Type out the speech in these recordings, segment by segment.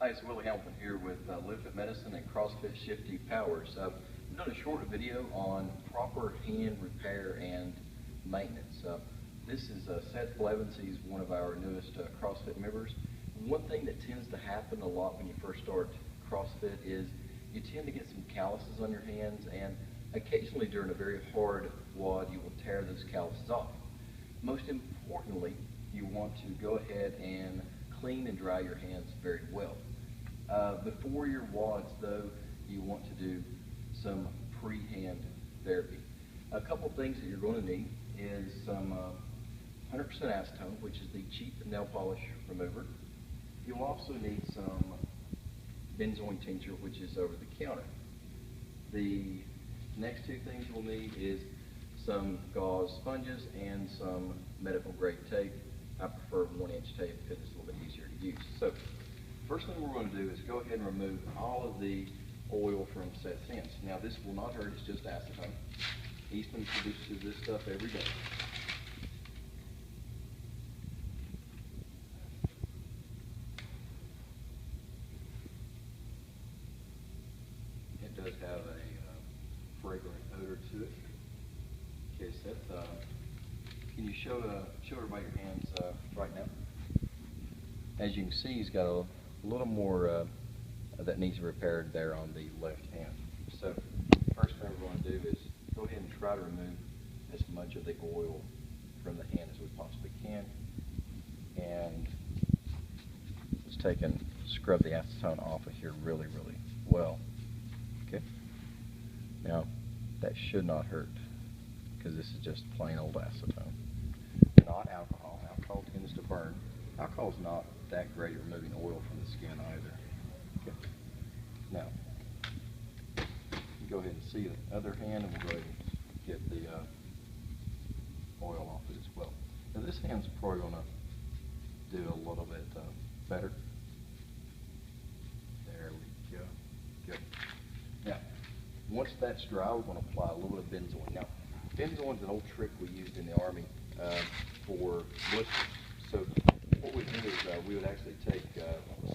Hi, it's Willie Hamilton here with Live Fit Medicine and CrossFit Shifty Powers. I've done a short video on proper hand repair and maintenance. This is Seth Blevins. He's one of our newest CrossFit members. One thing that tends to happen a lot when you first start CrossFit is you tend to get some calluses on your hands, and occasionally during a very hard WOD you will tear those calluses off. Most importantly, you want to go ahead and clean and dry your hands very well. Before your WODs, though, you want to do some pre-hand therapy. A couple things that you're going to need is some 100% acetone, which is the cheap nail polish remover. You'll also need some benzoin tincture, which is over the counter. The next two things you'll need is some gauze sponges and some medical grade tape. I prefer 1-inch tape because it's a little bit easier to use. So, first thing we're going to do is go ahead and remove all of the oil from Seth's hands. Now, this will not hurt, it's just acetone. Eastman produces this stuff every day. It does have a fragrant odor to it. Okay, Seth, can you show everybody your hands right now? As you can see, he's got a little more that needs repaired there on the left hand. So, first thing we're going to do is go ahead and try to remove as much of the oil from the hand as we possibly can. And let's take and scrub the acetone off of here really, really well. Okay? Now, that should not hurt, because this is just plain old acetone. Not alcohol. Alcohol tends to burn. Alcohol is not that great at removing oil from the skin either. Okay. Now, go ahead and see the other hand, and we'll go ahead and get the oil off it as well. Now, this hand's probably going to do a little bit better. There we go. Good. Now, once that's dry, we're going to apply a little bit of benzoin. Now, benzoin's an old trick we used in the Army for blisters. So what we do is we would actually take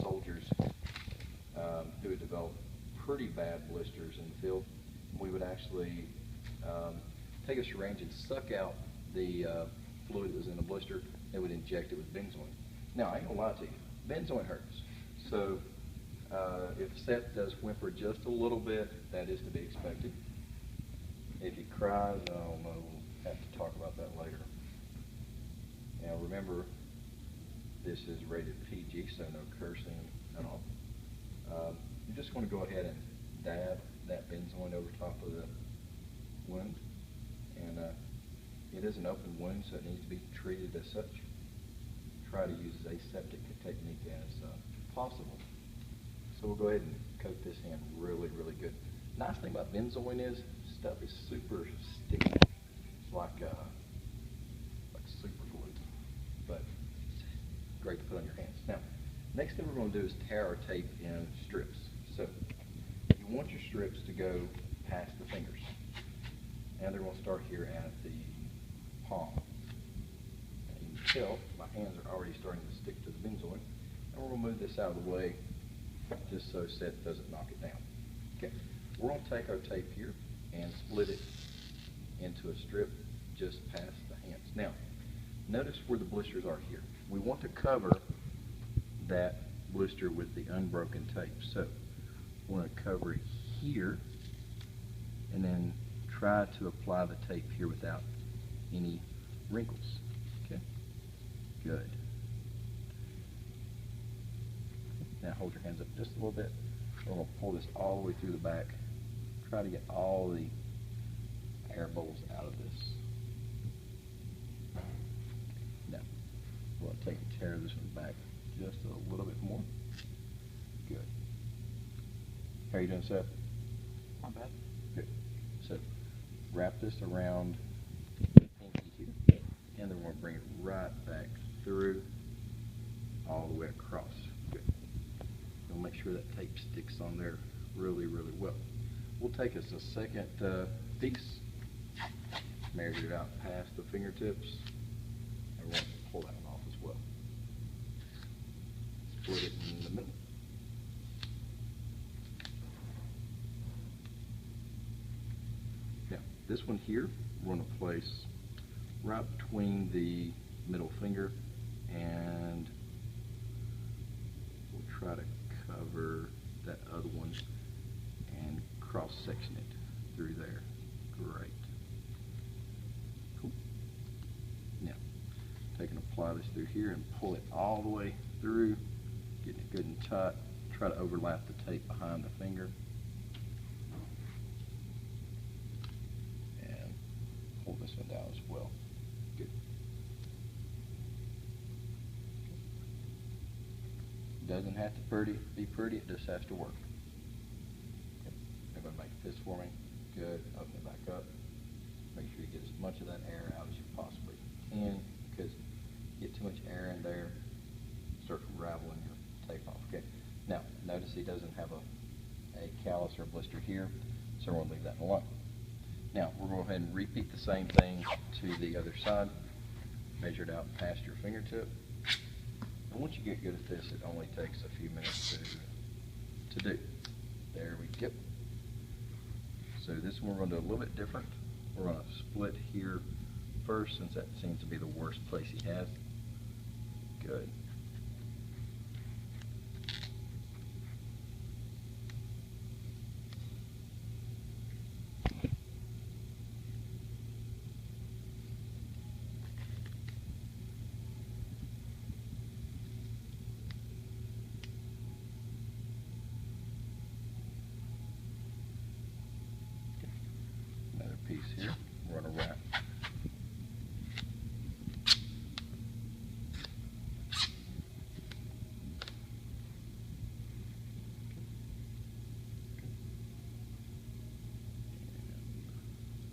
soldiers who had developed pretty bad blisters in the field. We would actually take a syringe and suck out the fluid that was in the blister, and would inject it with benzoin. Now, I ain't gonna lie to you, benzoin hurts. So if Seth does whimper just a little bit, that is to be expected. If he cries, I don't know, we'll have to talk about that later. Now remember, this is rated PG, so no cursing at all. You're just going to go ahead and dab that benzoin over top of the wound. And it is an open wound, so it needs to be treated as such. Try to use as aseptic a technique as possible. So we'll go ahead and coat this hand really, really good. Nice thing about benzoin is stuff is super sticky. It's like super glue, but it's great to put on your hands. Now, next thing we're going to do is tear our tape in strips. So you want your strips to go past the fingers, and they're going to start here at the palm. And you can tell my hands are already starting to stick to the benzoin, and we're going to move this out of the way just so Seth doesn't knock it down. Okay, we're going to take our tape here and split it into a strip just past the hands. Now, notice where the blisters are here. We want to cover that blister with the unbroken tape. So, we want to cover it here, and then try to apply the tape here without any wrinkles. Okay? Good. Now hold your hands up just a little bit. We're going to pull this all the way through the back. Try to get all the air bubbles out of this. Now, we're going to take and tear this one back just a little bit more. Good. How are you doing, Seth? Not bad. Good. So, wrap this around the pinky here, and then we're going to bring it right back through all the way across. Good. We'll make sure that tape sticks on there really, really well. We'll take us a second piece, measure it out past the fingertips, and we're going to pull that one off as well. Split it in the middle. This one here, we're going to place right between the middle finger, and we'll try to cover that other one and cross-section it through there. Great. Cool. Now, take and apply this through here and pull it all the way through, getting it good and tight. Try to overlap the tape behind the finger. And pull this one down as well. Good. Doesn't have to be pretty, it just has to work. Okay. Everybody make this for me. Good. Open it back up. Make sure you get as much of that air out as you possibly can, because you get too much air in there, start unraveling your tape off. Okay. Now, notice he doesn't have a callus or a blister here, so we're going to leave that alone. Now, we're going to go ahead and repeat the same thing to the other side. Measure it out past your fingertip. And once you get good at this, it only takes a few minutes to do. There we go. So this one we're going to do a little bit different. We're going to split here first, since that seems to be the worst place he has. Good. Another piece here. We're going to wrap.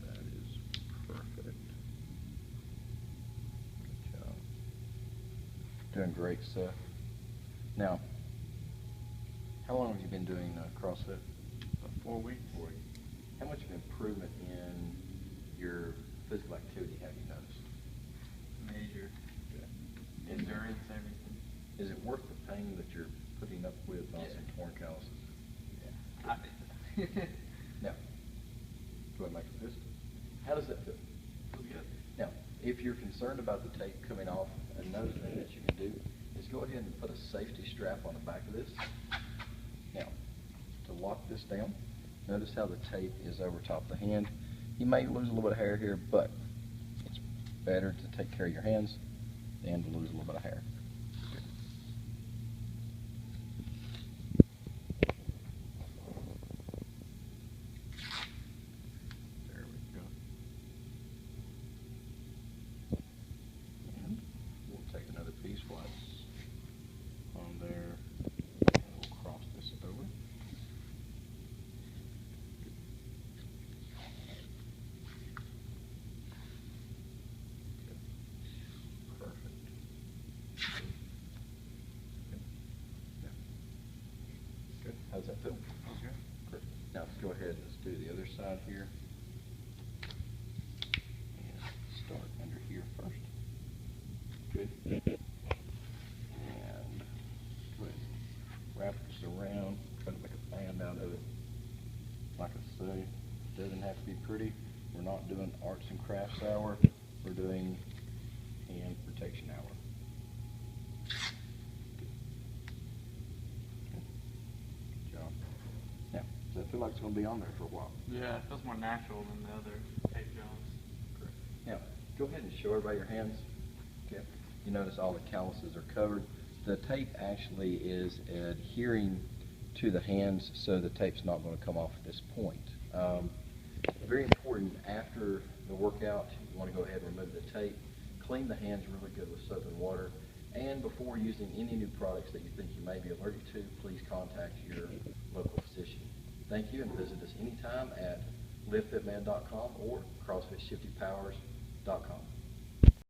That is perfect. Good job. Doing great stuff. Now, how long have you been doing CrossFit? About 4 weeks. 4 weeks. How much of improvement in your physical activity have you noticed? Major. Okay. Endurance, everything. Is it worth the pain that you're putting up with on Yeah. some torn calluses? Yeah. I think so. Now, go ahead and make this. How does that feel? Feels good. Now, if you're concerned about the tape coming off, another thing that you can do is go ahead and put a safety strap on the back of this. Now, to lock this down, notice how the tape is over top of the hand. You may lose a little bit of hair here, but it's better to take care of your hands than to lose a little bit of hair. There we go. And we'll take another piece while it's on there, and we'll cross this over. Perfect. Good. How's that feel? Feels good. Perfect. Now let's go ahead and let's do the other side here. And start under here first. Good. And go ahead and wrap this around. Try to make a band out of it. Like I say, it doesn't have to be pretty. We're not doing arts and crafts hour. We're doing hand protection hour. Good job. Now, does that feel like it's going to be on there for a while? Yeah, it feels more natural than the other tape jobs. Correct. Now, go ahead and show everybody your hands. Okay. You notice all the calluses are covered. The tape actually is adhering to the hands, so the tape's not going to come off at this point. Very important, after the workout, you want to go ahead and remove the tape. Clean the hands really good with soap and water. And before using any new products that you think you may be allergic to, please contact your local physician. Thank you, and visit us anytime at livefitman.com or CrossFitShiftyPowers.com.